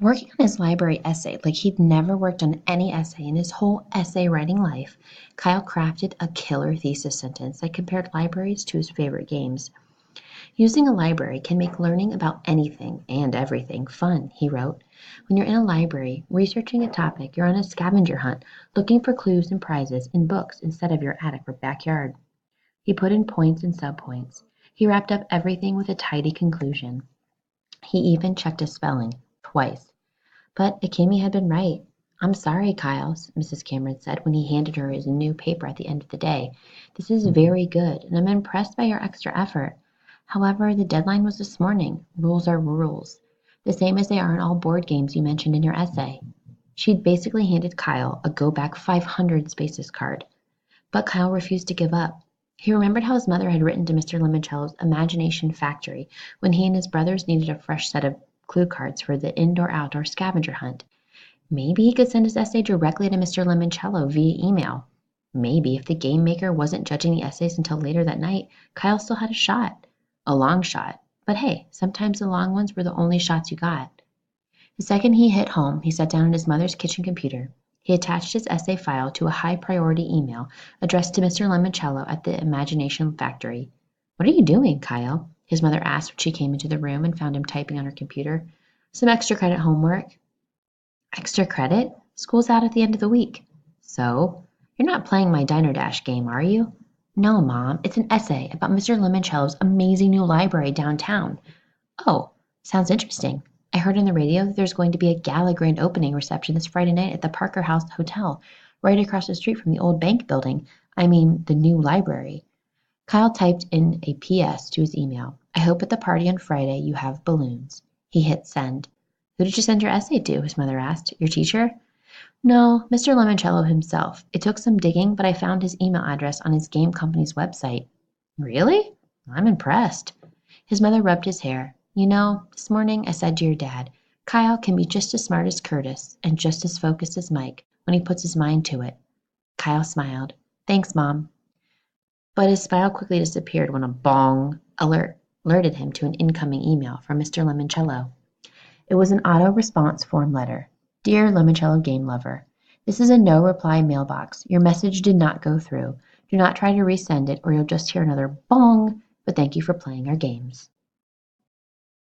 Working on his library essay like he'd never worked on any essay in his whole essay writing life, Kyle crafted a killer thesis sentence that compared libraries to his favorite games. Using a library can make learning about anything and everything fun, he wrote. When you're in a library, researching a topic, you're on a scavenger hunt, looking for clues and prizes in books instead of your attic or backyard. He put in points and subpoints. He wrapped up everything with a tidy conclusion. He even checked his spelling, twice. But Akemi had been right. "I'm sorry, Kyle," Mrs. Cameron said when he handed her his new paper at the end of the day. "This is very good, and I'm impressed by your extra effort. However, the deadline was this morning. Rules are rules. The same as they are in all board games you mentioned in your essay." She'd basically handed Kyle a go back 500 spaces card. But Kyle refused to give up. He remembered how his mother had written to Mr. Lemoncello's imagination factory when he and his brothers needed a fresh set of clue cards for the indoor-outdoor scavenger hunt. Maybe he could send his essay directly to Mr. Lemoncello via email. Maybe if the game maker wasn't judging the essays until later that night, Kyle still had a shot. A long shot. But hey, sometimes the long ones were the only shots you got. The second he hit home, he sat down at his mother's kitchen computer. He attached his essay file to a high-priority email addressed to Mr. Lemoncello at the Imagination Factory. "What are you doing, Kyle?" his mother asked when she came into the room and found him typing on her computer. "Some extra credit homework." "Extra credit? School's out at the end of the week." "So? You're not playing my Diner Dash game, are you?" "No, Mom. It's an essay about Mr. Lemoncello's amazing new library downtown." "Oh, sounds interesting. I heard on the radio that there's going to be a gala grand opening reception this Friday night at the Parker House Hotel, right across the street from the old bank building. I mean, the new library." Kyle typed in a PS to his email. "I hope at the party on Friday you have balloons." He hit send. "Who did you send your essay to?" his mother asked. "Your teacher?" "No, Mr. Lemoncello himself. It took some digging, but I found his email address on his game company's website." "Really? I'm impressed." His mother rubbed his hair. "You know, this morning I said to your dad, Kyle can be just as smart as Curtis and just as focused as Mike when he puts his mind to it." Kyle smiled. "Thanks, Mom." But his smile quickly disappeared when a bong alerted him to an incoming email from Mr. Lemoncello. It was an auto-response form letter. "Dear Lemoncello Game Lover, this is a no-reply mailbox. Your message did not go through. Do not try to resend it or you'll just hear another bong, but thank you for playing our games."